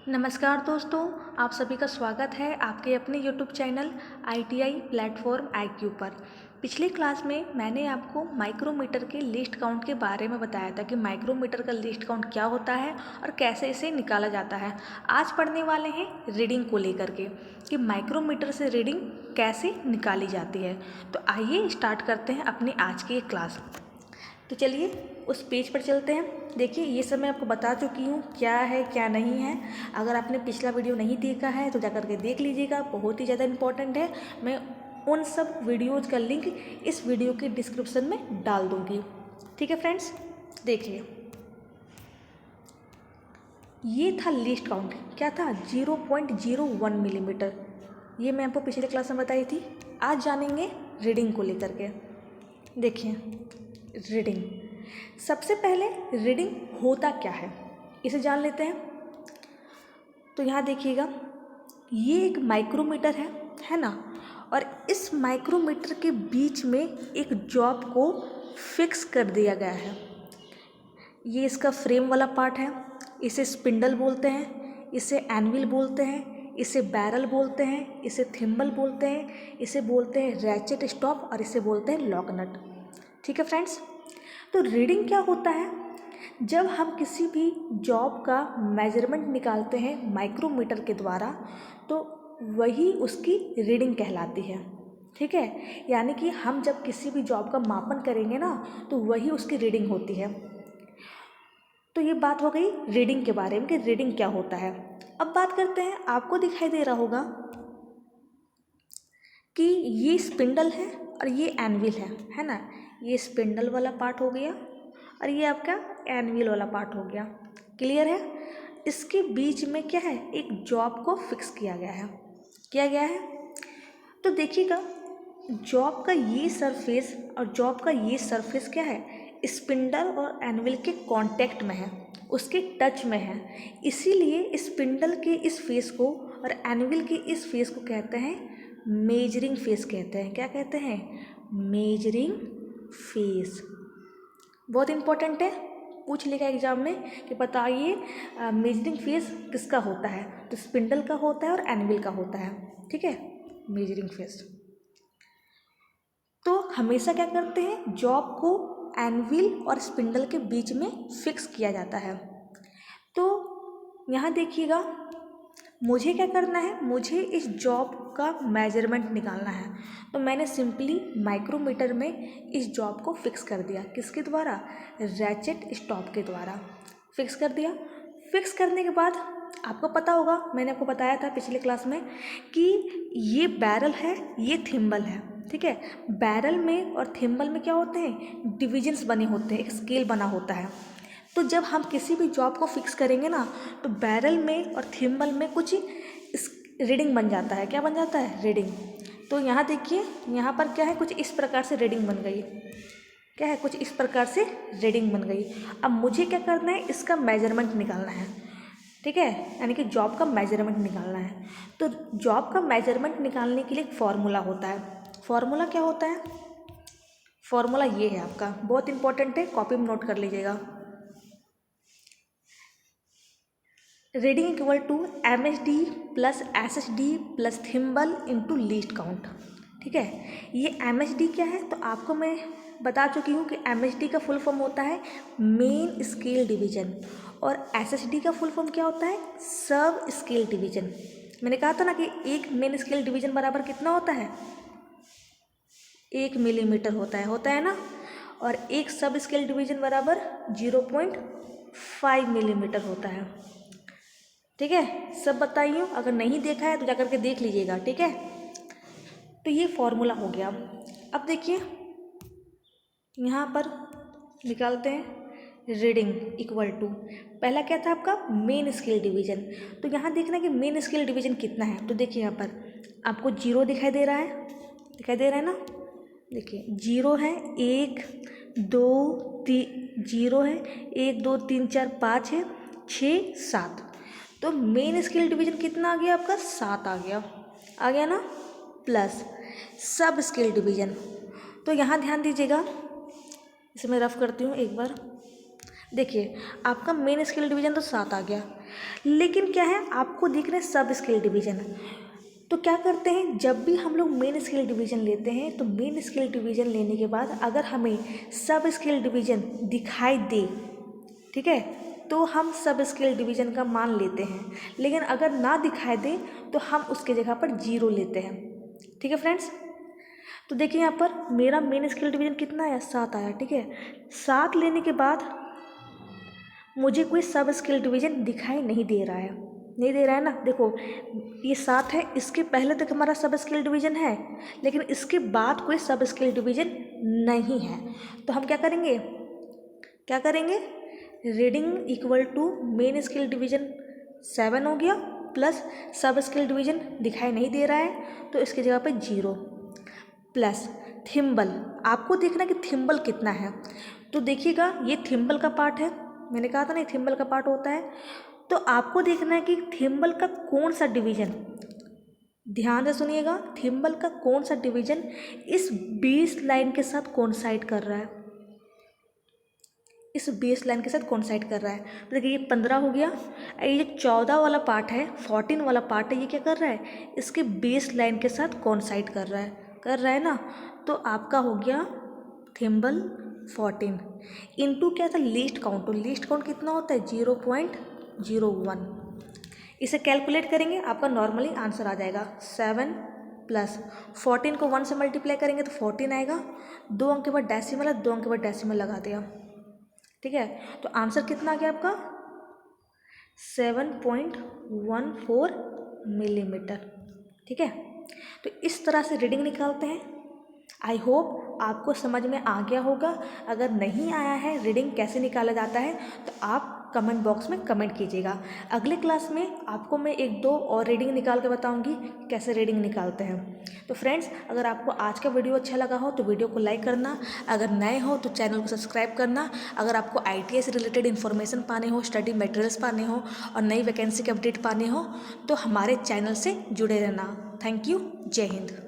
नमस्कार दोस्तों, आप सभी का स्वागत है आपके अपने YouTube channel ITI platform IQ पर। पिछली क्लास में मैंने आपको माइक्रोमीटर के लीस्ट काउंट के बारे में बताया था कि माइक्रोमीटर का लीस्ट काउंट क्या होता है और कैसे इसे निकाला जाता है। आज पढ़ने वाले हैं रीडिंग को लेकर के कि माइक्रोमीटर से रीडिंग कैसे निकाली जाती है। तो आइए स्टार्ट करते हैं अपनी आज की क्लास। तो चलिए उस पेज पर चलते हैं। देखिए ये सब मैं आपको बता चुकी हूँ क्या है क्या नहीं है। अगर आपने पिछला वीडियो नहीं देखा है तो जाकर के देख लीजिएगा, बहुत ही ज़्यादा इम्पोर्टेंट है। मैं उन सब वीडियोज़ का लिंक इस वीडियो के डिस्क्रिप्शन में डाल दूँगी। ठीक है फ्रेंड्स, देखिए ये था लीस्ट काउंट। क्या था? 0.01 मिलीमीटर। ये मैं आपको पिछले क्लास में बताई थी। आज जानेंगे रीडिंग को लेकर के। देखिए रीडिंग, सबसे पहले रीडिंग होता क्या है इसे जान लेते हैं। तो यहाँ देखिएगा, ये एक माइक्रोमीटर है ना। और इस माइक्रोमीटर के बीच में एक जॉब को फिक्स कर दिया गया है। ये इसका फ्रेम वाला पार्ट है। इसे स्पिंडल बोलते हैं, इसे एनविल बोलते हैं, इसे बैरल बोलते हैं, इसे थिम्बल बोलते हैं, इसे बोलते हैं रैचेट स्टॉप और इसे बोलते हैं लॉक नट। ठीक है फ्रेंड्स, तो रीडिंग क्या होता है? जब हम किसी भी जॉब का मेजरमेंट निकालते हैं माइक्रोमीटर के द्वारा तो वही उसकी रीडिंग कहलाती है। ठीक है, यानी कि हम जब किसी भी जॉब का मापन करेंगे ना तो वही उसकी रीडिंग होती है। तो ये बात हो गई रीडिंग के बारे में कि रीडिंग क्या होता है। अब बात करते हैं, आपको दिखाई दे रहा होगा कि ये स्पिंडल है और ये एनविल है ना। ये स्पिंडल वाला पार्ट हो गया और ये आपका एनविल वाला पार्ट हो गया। क्लियर है? इसके बीच में क्या है, एक जॉब को फिक्स किया गया है। तो देखिएगा, जॉब का ये सरफेस और जॉब का ये सरफेस क्या है, स्पिंडल और एनविल के कांटेक्ट में है, उसके टच में है। इसीलिए स्पिंडल के इस फेस को और एनविल के इस फेस को कहते हैं मेजरिंग फेस कहते हैं। क्या कहते हैं? Measuring face. बहुत इंपॉर्टेंट है, पूछ लेगा एग्जाम में कि बताइए मेजरिंग फेस किसका होता है। तो स्पिंडल का होता है और एनविल का होता है। ठीक है, मेजरिंग फेस। तो हमेशा क्या करते हैं, जॉब को एनविल और स्पिंडल के बीच में फिक्स किया जाता है। तो यहाँ देखिएगा, मुझे क्या करना है, मुझे इस जॉब का मेजरमेंट निकालना है। तो मैंने सिंपली माइक्रोमीटर में इस जॉब को फिक्स कर दिया। किसके द्वारा? रैचेट स्टॉप के द्वारा फिक्स कर दिया। फिक्स करने के बाद आपको पता होगा, मैंने आपको बताया था पिछले क्लास में कि ये बैरल है, ये थिम्बल है। ठीक है, बैरल में और थिम्बल में क्या होते हैं, डिविजन्स बने होते हैं, एक स्केल बना होता है। तो जब हम किसी भी जॉब को फिक्स करेंगे ना तो बैरल में और थिम्बल में कुछ रीडिंग बन जाता है। क्या बन जाता है? रीडिंग। तो यहाँ देखिए, यहाँ पर क्या है, कुछ इस प्रकार से रीडिंग बन गई। क्या है? कुछ इस प्रकार से रीडिंग बन गई। अब मुझे क्या करना है, इसका मेजरमेंट निकालना है। ठीक है, यानी कि जॉब का मेजरमेंट निकालना है। तो जॉब का मेजरमेंट निकालने के लिए एक फॉर्मूला होता है। फॉर्मूला क्या होता है? फॉर्मूला ये है आपका, बहुत इंपॉर्टेंट है, कॉपी में नोट कर लीजिएगा। Reading equal to MHD plus SHD plus thimble into least count. ठीक है, ये MHD क्या है तो आपको मैं बता चुकी हूँ कि MHD का फुल फॉर्म होता है मेन स्केल डिवीजन और SHD का फुल फॉर्म क्या होता है, सब स्केल डिवीजन। मैंने कहा था ना कि एक मेन स्केल डिवीजन बराबर कितना होता है, 1 मिलीमीटर होता है ना। और एक सब स्केल डिवीजन बराबर 0.5 मिलीमीटर होता है। ठीक है, सब बताइए, अगर नहीं देखा है तो जाकर के देख लीजिएगा। ठीक है, तो ये फॉर्मूला हो गया। अब देखिए यहाँ पर निकालते हैं रीडिंग इक्वल टू, पहला क्या था आपका, मेन स्केल डिवीजन। तो यहाँ देखना कि मेन स्केल डिवीजन कितना है। तो देखिए यहाँ पर आपको 0 दिखाई दे रहा है ना। देखिए 0 है, 1 2 3, 0 है, 1 2 3 4 5 है, 6 7। तो मेन स्केल डिवीजन कितना आ गया आपका, 7 आ गया ना। प्लस सब स्केल डिवीजन, तो यहाँ ध्यान दीजिएगा, इसे मैं रफ करती हूँ एक बार। देखिए आपका मेन स्केल डिवीजन तो 7 आ गया, लेकिन क्या है, आपको दिख रहे सब स्केल डिवीज़न। तो क्या करते हैं, जब भी हम लोग मेन स्केल डिवीज़न लेते हैं तो मेन स्केल डिवीज़न लेने के बाद अगर हमें सब स्केल डिवीज़न दिखाई दे, ठीक है, तो हम सब स्केल डिवीज़न का मान लेते हैं। लेकिन अगर ना दिखाई दे तो हम उसके जगह पर 0 लेते हैं। ठीक है फ्रेंड्स, तो देखिए यहाँ पर मेरा मेन स्केल डिवीज़न कितना आया, 7 आया। ठीक है, 7 लेने के बाद मुझे कोई सब स्केल डिवीज़न दिखाई नहीं दे रहा है, नहीं दे रहा है ना। देखो ये 7 है, इसके पहले तक हमारा सब स्केल डिवीज़न है, लेकिन इसके बाद कोई सब स्केल डिवीज़न नहीं है। तो हम क्या करेंगे, reading equal to main scale division 7 हो गया, प्लस सब स्केल डिवीज़न दिखाई नहीं दे रहा है तो इसकी जगह पे 0, प्लस थिम्बल। आपको देखना कि थिम्बल कितना है। तो देखिएगा ये थिम्बल का पार्ट है, मैंने कहा था ना थिम्बल का पार्ट होता है। तो आपको देखना है कि थिम्बल का कौन सा डिवीज़न, ध्यान से सुनिएगा, थिम्बल का कौन सा डिवीज़न इस बेस लाइन के साथ कोइंसाइड कर रहा है, इस बेस लाइन के साथ कोइंसाइड कर रहा है। तो देखिए ये 15 हो गया, ये 14 वाला पार्ट है, 14 वाला पार्ट है, ये क्या कर रहा है, इसके बेस लाइन के साथ कोइंसाइड कर रहा है ना। तो आपका हो गया थिम्बल 14 इंटू क्या था, लीस्ट काउंट। तो लीस्ट काउंट कितना होता है, 0.01। इसे कैलकुलेट करेंगे, आपका नॉर्मली आंसर आ जाएगा 7 प्लस 14 को 1 से मल्टीप्लाई करेंगे तो 14 आएगा। 2 अंक के बाद डेसिमल है, 2 अंक के बाद डेसिमल लगा दिया। ठीक है, तो आंसर कितना आ गया आपका, 7.14 मिलीमीटर। ठीक है, तो इस तरह से रीडिंग निकालते हैं। आई होप आपको समझ में आ गया होगा। अगर नहीं आया है रीडिंग कैसे निकाला जाता है तो आप कमेंट बॉक्स में कमेंट कीजिएगा। अगले क्लास में आपको मैं 1-2 और रीडिंग निकाल के बताऊंगी कैसे रीडिंग निकालते हैं। तो फ्रेंड्स, अगर आपको आज का वीडियो अच्छा लगा हो तो वीडियो को लाइक करना, अगर नए हो तो चैनल को सब्सक्राइब करना। अगर आपको ITI से रिलेटेड इन्फॉर्मेशन पाने हो, स्टडी मटेरियल्स पाने हो और नई वैकेंसी के अपडेट पाने हो तो हमारे चैनल से जुड़े रहना। थैंक यू, जय हिंद।